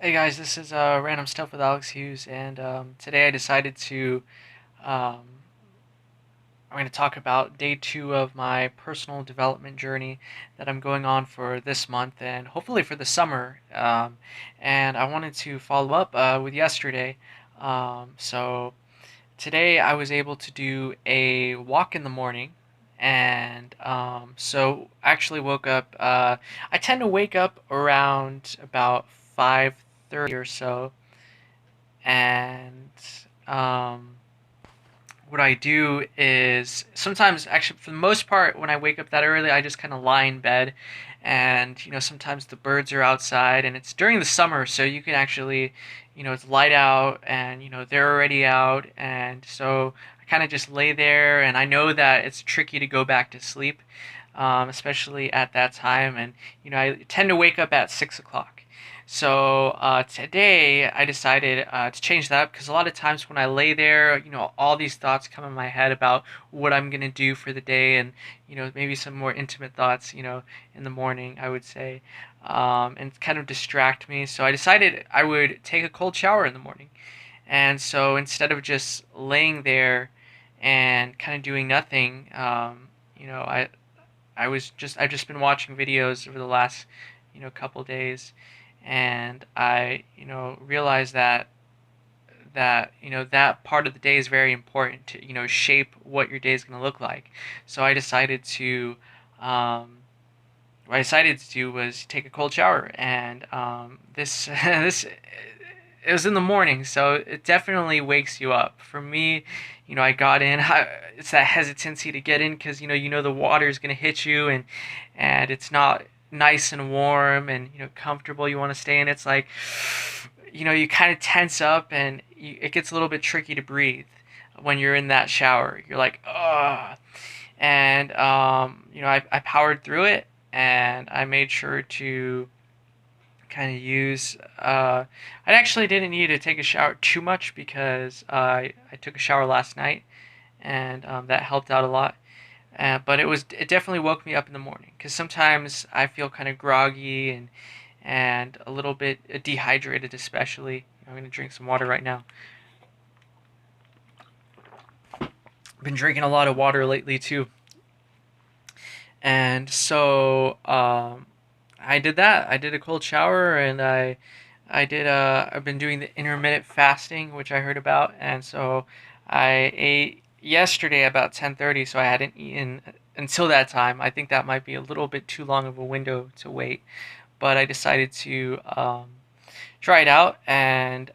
Hey guys, this is Random Stuff with Alex Hughes, and today I decided to um, I'm going to talk about day two of my personal development journey that I'm going on for this month and hopefully for the summer. And I wanted to follow up with yesterday. So today I was able to do a walk in the morning, and so I actually woke up. I tend to wake up around about 5:30 or so, and um, what I do is sometimes, actually, for the most part, when I wake up that early, I just kind of lie in bed, and sometimes the birds are outside, and it's during the summer, so you can actually, it's light out, and they're already out, and so I kind of just lay there, and I know that it's tricky to go back to sleep, especially at that time, and I tend to wake up at 6 o'clock. So today I decided to change that up because a lot of times when I lay there, all these thoughts come in my head about what I'm gonna do for the day, and maybe some more intimate thoughts, in the morning, I would say, and kind of distract me. So I decided I would take a cold shower in the morning, and so instead of just laying there and kind of doing nothing, you know, I I've just been watching videos over the last couple days, and I realized that that part of the day is very important to shape what your day is going to look like. So I decided to what I decided to do was take a cold shower, and this this it was in the morning, so it definitely wakes you up. For me, I got in. It's that hesitancy to get in because the water is gonna hit you, and it's not nice and warm and comfortable. You want to stay in. It's like you kind of tense up, and it gets a little bit tricky to breathe when you're in that shower. You're like, ugh. And I powered through it, and I made sure to kind of use. I actually didn't need to take a shower too much because I took a shower last night, and that helped out a lot. But it definitely woke me up in the morning because sometimes I feel kind of groggy and a little bit dehydrated, especially. I'm gonna drink some water right now. I've been drinking a lot of water lately too, and so I did that. I did a cold shower, and I did I've been doing the intermittent fasting, which I heard about, and so I ate yesterday about 10:30, so I hadn't eaten until that time. I think that might be a little bit too long of a window to wait, but I decided to try it out, and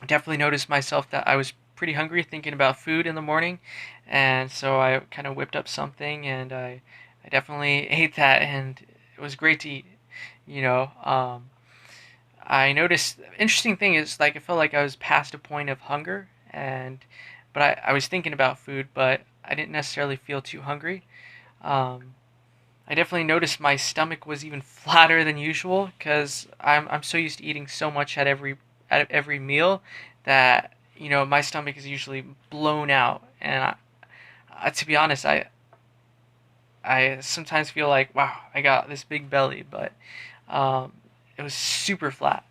definitely noticed myself that I was pretty hungry thinking about food in the morning, and so I kind of whipped up something, and I definitely ate that, and it was great to eat. You know, I noticed interesting thing is, like, I felt like I was past a point of hunger, and but I was thinking about food, but I didn't necessarily feel too hungry. Um, I definitely noticed my stomach was even flatter than usual because I'm so used to eating so much at every meal that my stomach is usually blown out, and to be honest, I sometimes feel like, wow, I got this big belly, but um, it was super flat,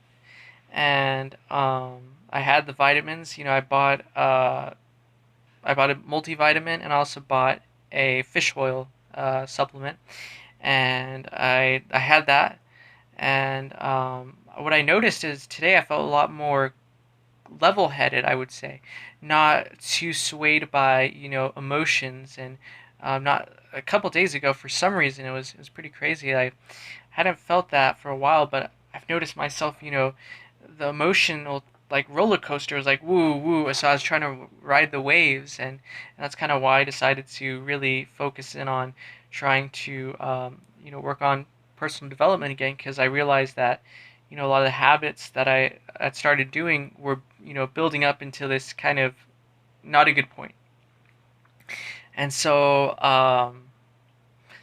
and I had the vitamins. I bought a multivitamin, and I also bought a fish oil supplement, and I had that, and what I noticed is today I felt a lot more level-headed, I would say, not too swayed by emotions, and not a couple days ago for some reason it was pretty crazy. I hadn't felt that for a while, but I've noticed myself, the emotional like roller coaster was like woo woo. So I was trying to ride the waves, and that's kind of why I decided to really focus in on trying to work on personal development again because I realized that a lot of the habits that I had started doing were building up into this kind of not a good point. And so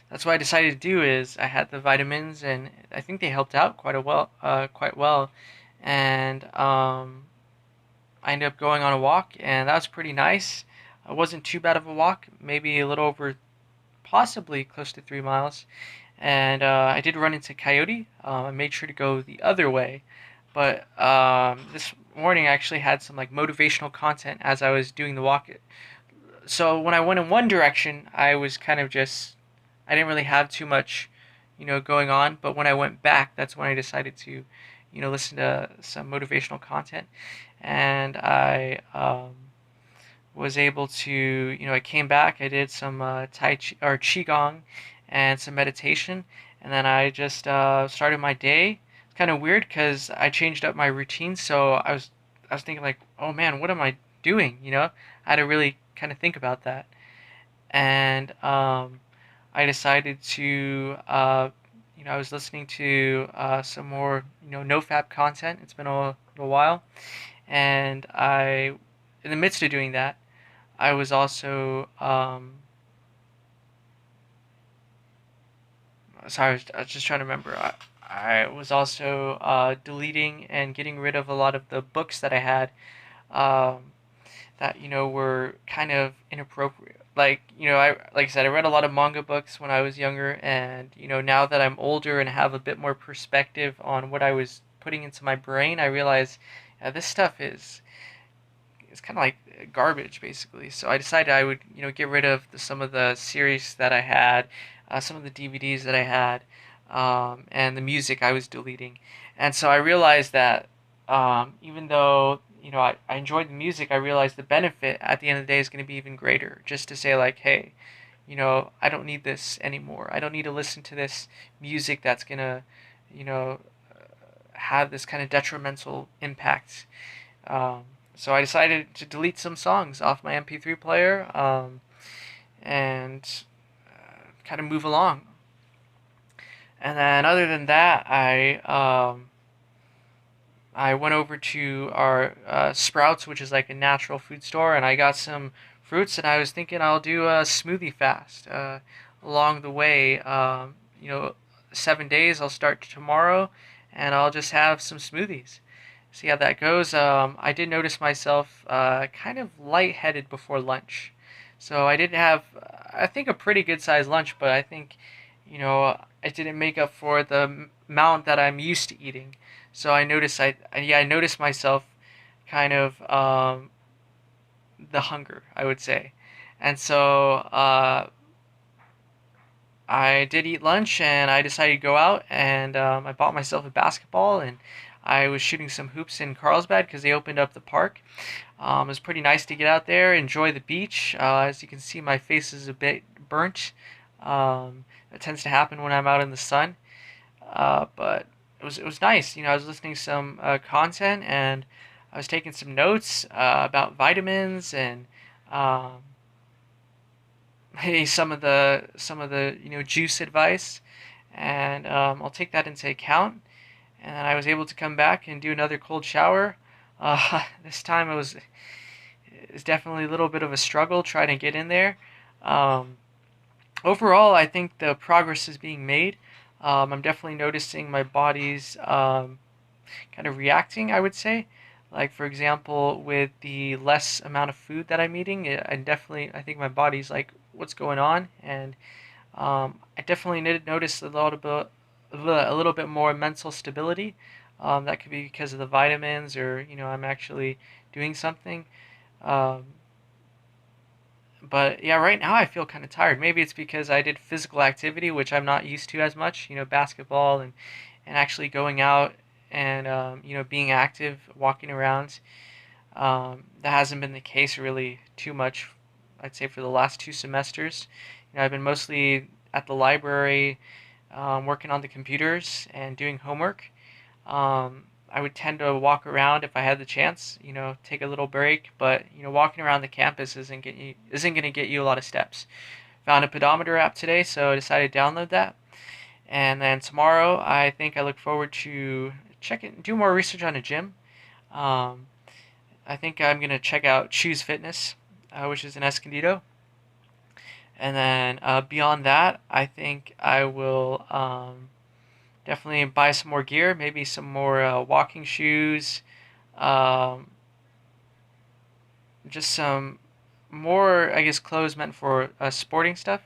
that's what I decided to do is I had the vitamins, and I think they helped out quite well. And I ended up going on a walk, and that was pretty nice. It wasn't too bad of a walk, maybe a little over, possibly close to 3 miles. and I did run into coyote. I made sure to go the other way, but this morning I actually had some like motivational content as I was doing the walk. So when I went in one direction, I was kind of just I didn't really have too much, going on. But when I went back, that's when I decided to, listen to some motivational content, and I was able to, I came back. I did some tai chi or qigong, and some meditation, and then I just started my day. It's kind of weird because I changed up my routine. So I was thinking like, oh man, what am I doing? I had to really kind of think about that, and I decided to, I was listening to some more, no-fap content. It's been a little while, and in the midst of doing that, I was also, sorry, I was just trying to remember. I was also deleting and getting rid of a lot of the books that I had. Um, that were kind of inappropriate. Like like I said, I read a lot of manga books when I was younger, and now that I'm older and have a bit more perspective on what I was putting into my brain, I realize this stuff is it's kind of like garbage basically. So I decided I would get rid of some of the series that I had, some of the DVDs that I had, and the music I was deleting. And so I realized that even though I enjoyed the music, I realized the benefit at the end of the day is going to be even greater. Just to say like, hey, I don't need this anymore. I don't need to listen to this music that's gonna, you know, have this kind of detrimental impact. Um, so I decided to delete some songs off my MP3 player, and kind of move along. And then other than that, I went over to our Sprouts, which is like a natural food store, and I got some fruits. And I was thinking I'll do a smoothie fast along the way. 7 days. I'll start tomorrow, and I'll just have some smoothies. See how that goes. I did notice myself kind of lightheaded before lunch, so I did have, I think, a pretty good sized lunch, but I think, I didn't make up for the amount that I'm used to eating. So I noticed, yeah, I noticed myself kind of the hunger, I would say, and so I did eat lunch, and I decided to go out, and I bought myself a basketball, and I was shooting some hoops in Carlsbad because they opened up the park. It was pretty nice to get out there, enjoy the beach. As you can see, my face is a bit burnt. It tends to happen when I'm out in the sun, but it was nice. I was listening to some content, and I was taking some notes about vitamins and um, some of the juice advice, and I'll take that into account. And then I was able to come back and do another cold shower. This time it was definitely a little bit of a struggle trying to get in there. Um, Overall, I think the progress is being made. I'm definitely noticing my body's kind of reacting, I would say. Like, for example, with the less amount of food that I'm eating, I think my body's like, what's going on? And I definitely did notice a little bit more mental stability. That could be because of the vitamins, or I'm actually doing something. Um, but yeah, right now I feel kind of tired. Maybe it's because I did physical activity, which I'm not used to as much. Basketball and actually going out and being active, walking around. That hasn't been the case really too much. I'd say for the last 2 semesters. I've been mostly at the library, working on the computers and doing homework. I would tend to walk around if I had the chance, take a little break, but walking around the campus isn't going to get you a lot of steps. Found a pedometer app today, so I decided to download that. And then tomorrow, I think I look forward to do more research on a gym. Um, I think I'm going to check out Choose Fitness, which is in Escondido. And then beyond that, I think I will definitely buy some more gear, maybe some more walking shoes, um, just some more, I guess, clothes meant for sporting stuff.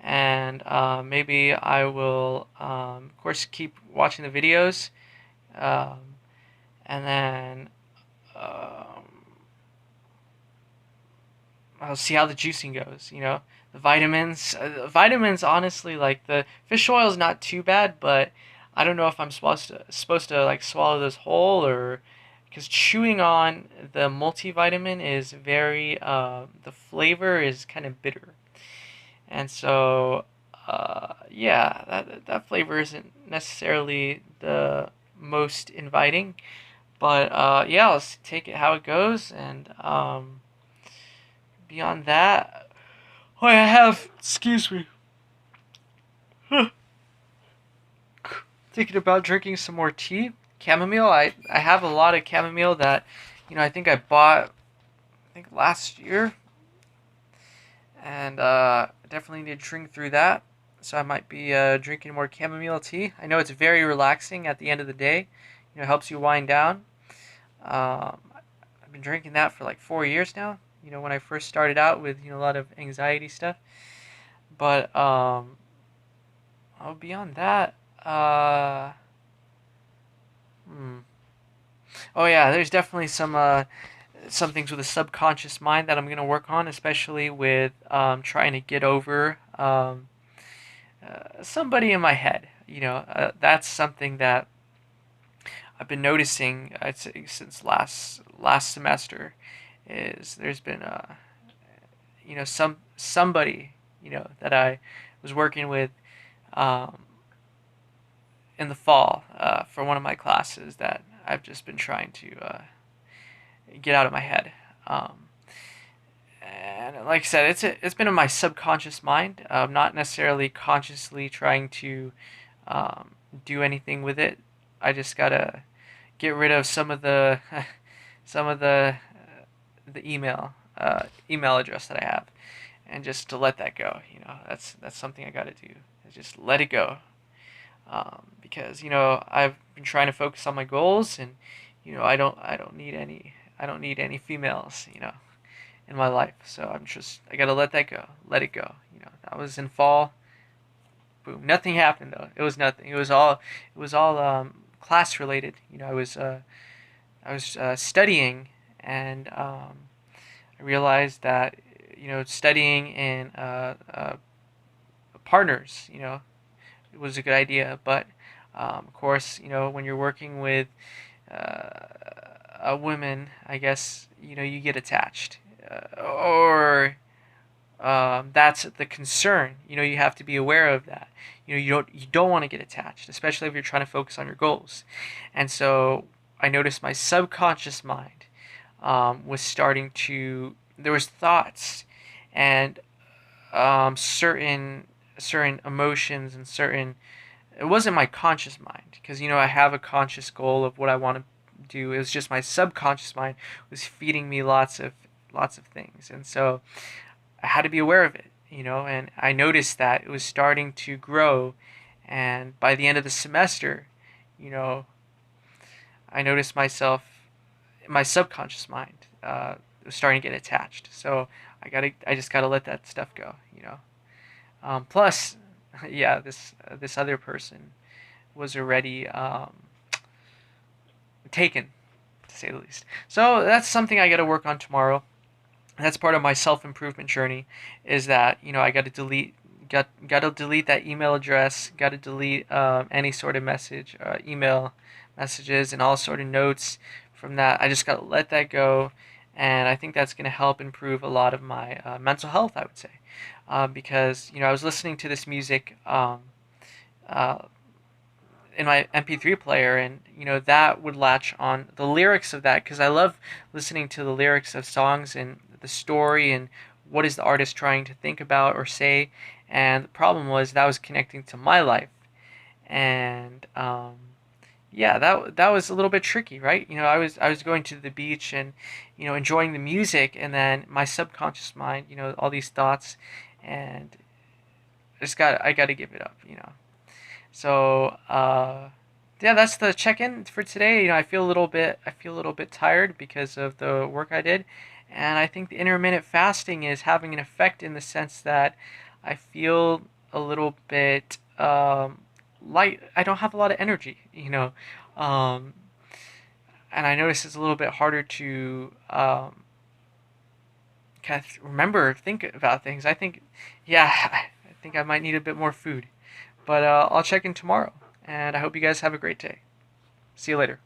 and maybe I will, of course, keep watching the videos, um, and then um, I'll see how the juicing goes. The vitamins. Honestly, like the fish oil is not too bad, but I don't know if I'm supposed to like swallow this whole, or because chewing on the multivitamin is very the flavor is kind of bitter, and so yeah, that flavor isn't necessarily the most inviting. But yeah, let's take it how it goes, and beyond that, oh, I have, excuse me, thinking about drinking some more tea. Chamomile, I have a lot of chamomile that, I think I bought, last year, and definitely need to drink through that. So I might be drinking more chamomile tea. I know it's very relaxing at the end of the day. Helps you wind down. I've been drinking that for like 4 years now. When I first started out with a lot of anxiety stuff. But beyond that, hmm. Oh yeah, there's definitely some things with a subconscious mind that I'm gonna work on, especially with trying to get over somebody in my head. That's something that I've been noticing, I'd say, since last semester. Is there's been somebody that I was working with um, in the fall for one of my classes that I've just been trying to get out of my head. And like I said, it's been in my subconscious mind. Not necessarily consciously trying to do anything with it. I just gotta get rid of some of the some of the email address that I have, and just to let that go. That's something I gotta do. Is just let it go. Because I've been trying to focus on my goals, and I don't need any females in my life. So I gotta let that go, let it go. That was in fall. Boom, nothing happened though. It was nothing. It was all class related. I was studying, and I realized that studying in partners it was a good idea, but of course when you're working with a woman, I guess you get attached, or that's the concern. You have to be aware of that. You don't want to get attached, especially if you're trying to focus on your goals. And so I noticed my subconscious mind was starting to. There was thoughts and certain emotions and certain. It wasn't my conscious mind, because I have a conscious goal of what I want to do. It was just my subconscious mind was feeding me lots of things, and so I had to be aware of it. And I noticed that it was starting to grow, and by the end of the semester, you know, I noticed my subconscious mind was starting to get attached. So I just gotta let that stuff go. Plus, yeah, this other person was already taken, to say the least. So that's something I gotta work on tomorrow. That's part of my self improvement journey. Is that I got to delete that email address. Got to delete any sort of email messages, and all sort of notes from that. I just got to let that go, and I think that's going to help improve a lot of my mental health, I would say, because I was listening to this music uh, in my MP3 player, and that would latch on the lyrics of that, because I love listening to the lyrics of songs and the story and what is the artist trying to think about or say. And the problem was that was connecting to my life, and yeah, that was a little bit tricky, right? I was going to the beach and enjoying the music, and then my subconscious mind, all these thoughts, and I got to give it up. So yeah, that's the check-in for today. I feel a little bit tired because of the work I did, and I think the intermittent fasting is having an effect in the sense that I feel a little bit light. I don't have a lot of energy, um, and I notice it's a little bit harder to kind of remember, think about things. I think, yeah, I think I might need a bit more food. But I'll check in tomorrow, and I hope you guys have a great day. See you later.